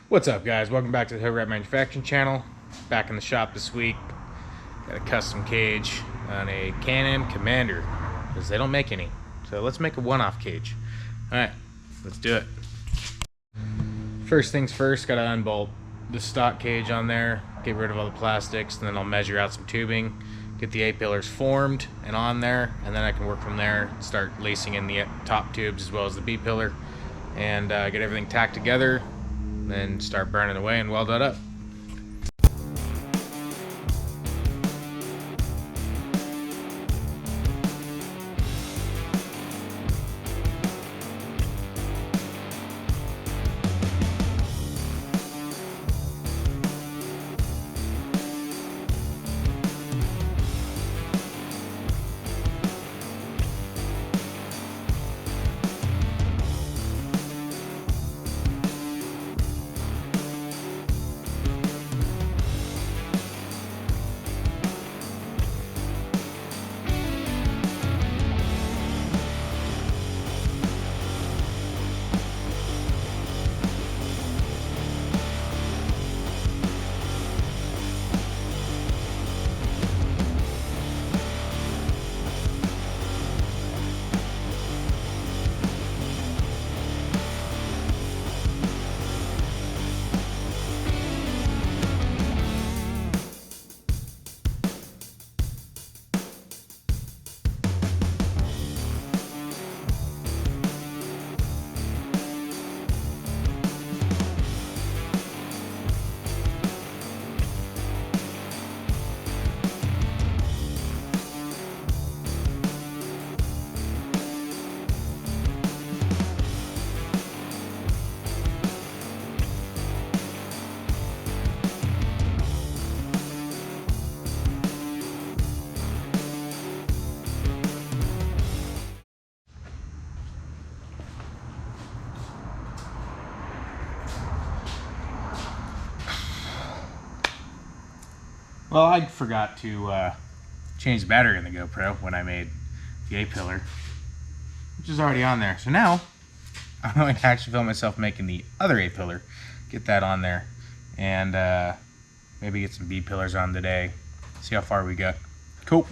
What's up, guys? Welcome back to the Hoodrat Manufacturing Channel. Back in the shop this week. Got a custom cage on a Canam Commander because they don't make any. So let's make a one-off cage. Alright, let's do it. First things first, gotta unbolt the stock cage on there, get rid of all the plastics, and then I'll measure out some tubing, get the A-pillars formed and on there, and then I can work from there, start lacing in the top tubes as well as the B-pillar, and get everything tacked together, then start burning away and weld that up. Well, I forgot to change the battery in the GoPro when I made the A-pillar, which is already on there. So now I'm going to actually film myself making the other A-pillar, get that on there, and maybe get some B-pillars on today, see how far we got. Cool.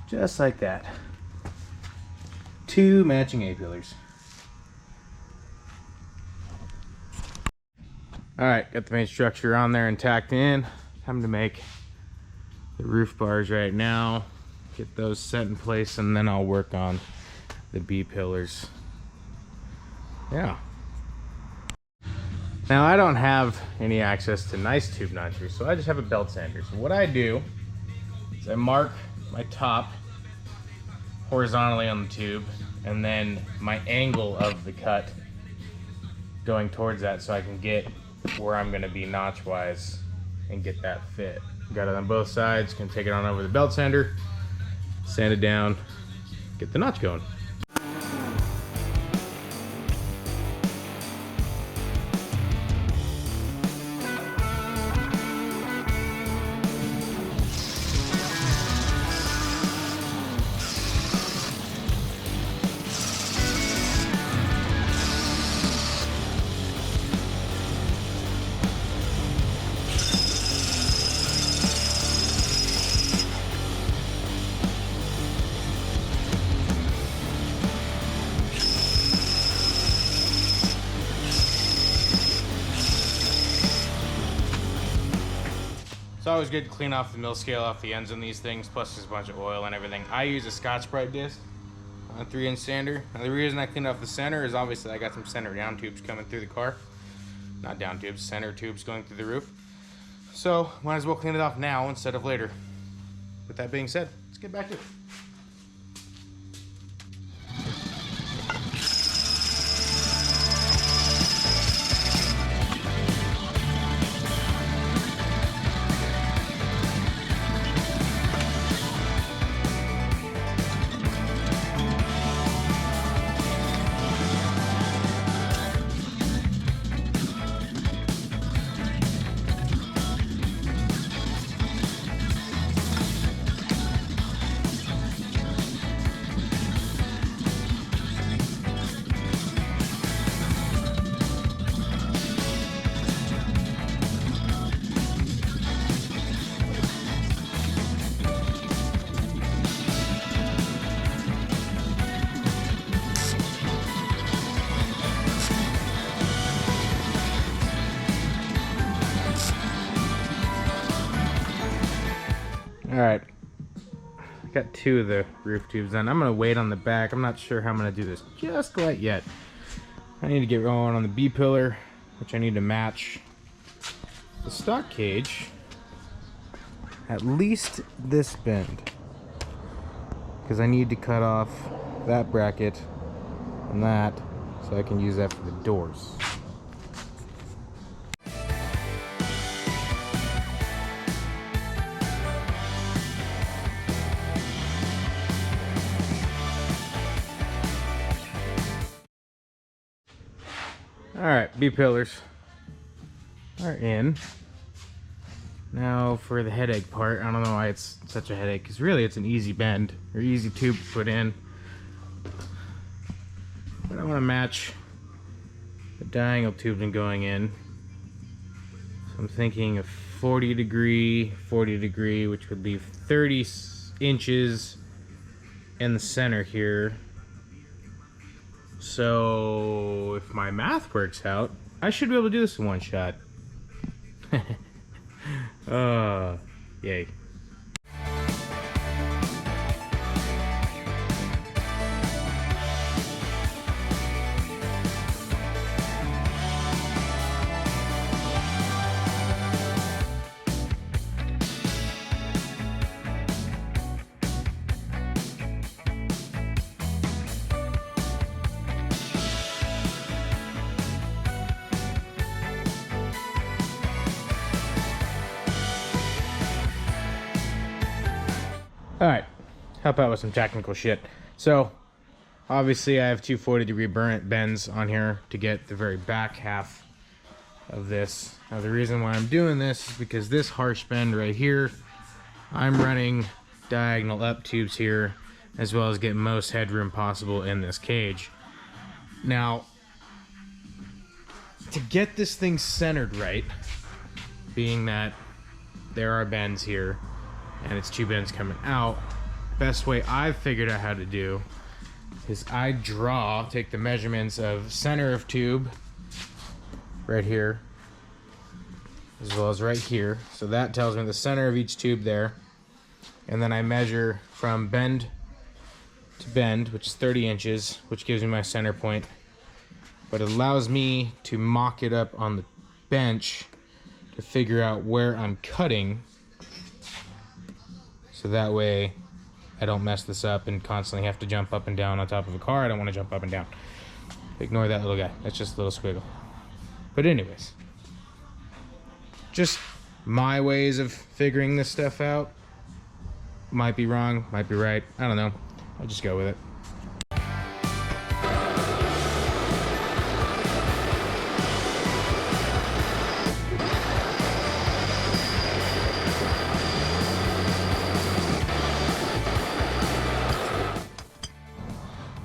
Just like that. 2 matching A-pillars. Alright, got the main structure on there and tacked in. Time to make the roof bars right now. Get those set in place and then I'll work on the B-pillars. Yeah. Now I don't have any access to nice tube notchers, so I just have a belt sander. So what I do is I mark my top horizontally on the tube and then my angle of the cut going towards that so I can get where I'm going to be notch wise and get that fit. Got it on both sides, can take it on over the belt sander, sand it down, get the notch going. It's always good to clean off the mill scale off the ends on these things, plus there's a bunch of oil and everything. I use a Scotch-Brite disc. on a 3-inch sander. Now the reason I cleaned off the center is obviously I got some center down tubes coming through the car. Not down tubes, center tubes going through the roof. So might as well clean it off now instead of later. With that being said, let's get back to it. Alright, I got 2 of the roof tubes done. I'm going to wait on the back. I'm not sure how I'm going to do this just quite yet. I need to get going on the B-pillar, which I need to match the stock cage at least this bend, because I need to cut off that bracket and that so I can use that for the doors. Alright, B-pillars are in. Now for the headache part, I don't know why it's such a headache, because really it's an easy bend, or easy tube to put in. But I want to match the diagonal tubing going in. So I'm thinking a 40 degree, which would leave 30 inches in the center here. So if my math works out, I should be able to do this in one shot. Yay. Alright, help out with some technical shit. So, obviously I have 2 40-degree bends on here to get the very back half of this. Now the reason why I'm doing this is because this harsh bend right here, I'm running diagonal up tubes here, as well as get most headroom possible in this cage. Now, to get this thing centered right, being that there are bends here, and it's 2 bends coming out, best way I've figured out how to do is I take the measurements of center of tube right here, as well as right here. So that tells me the center of each tube there. And then I measure from bend to bend, which is 30 inches, which gives me my center point. But it allows me to mock it up on the bench to figure out where I'm cutting. So that way I don't mess this up and constantly have to jump up and down on top of a car. I don't want to jump up and down. Ignore that little guy. That's just a little squiggle. But anyways, just my ways of figuring this stuff out. Might be wrong, might be right. I don't know. I'll just go with it.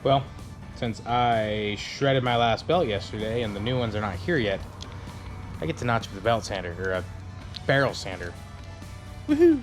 Well, since I shredded my last belt yesterday and the new ones are not here yet, I get to notch with a belt sander, or a barrel sander. Woohoo!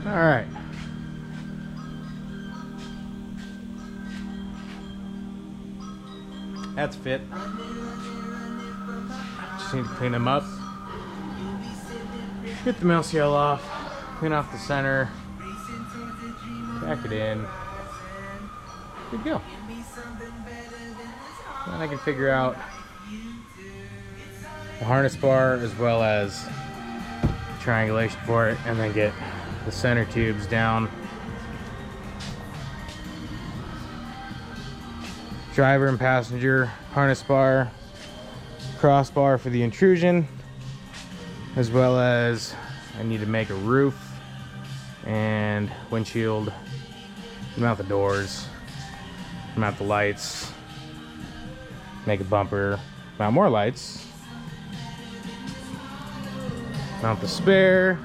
All right. That's fit. Just need to clean them up. Get the mill seal off. Clean off the center. Back it in. Good go. Then I can figure out the harness bar as well as triangulation for it, and then get the center tubes down. Driver and passenger harness bar, crossbar for the intrusion, as well as I need to make a roof and windshield, mount the doors, mount the lights, make a bumper, mount more lights, mount the spare,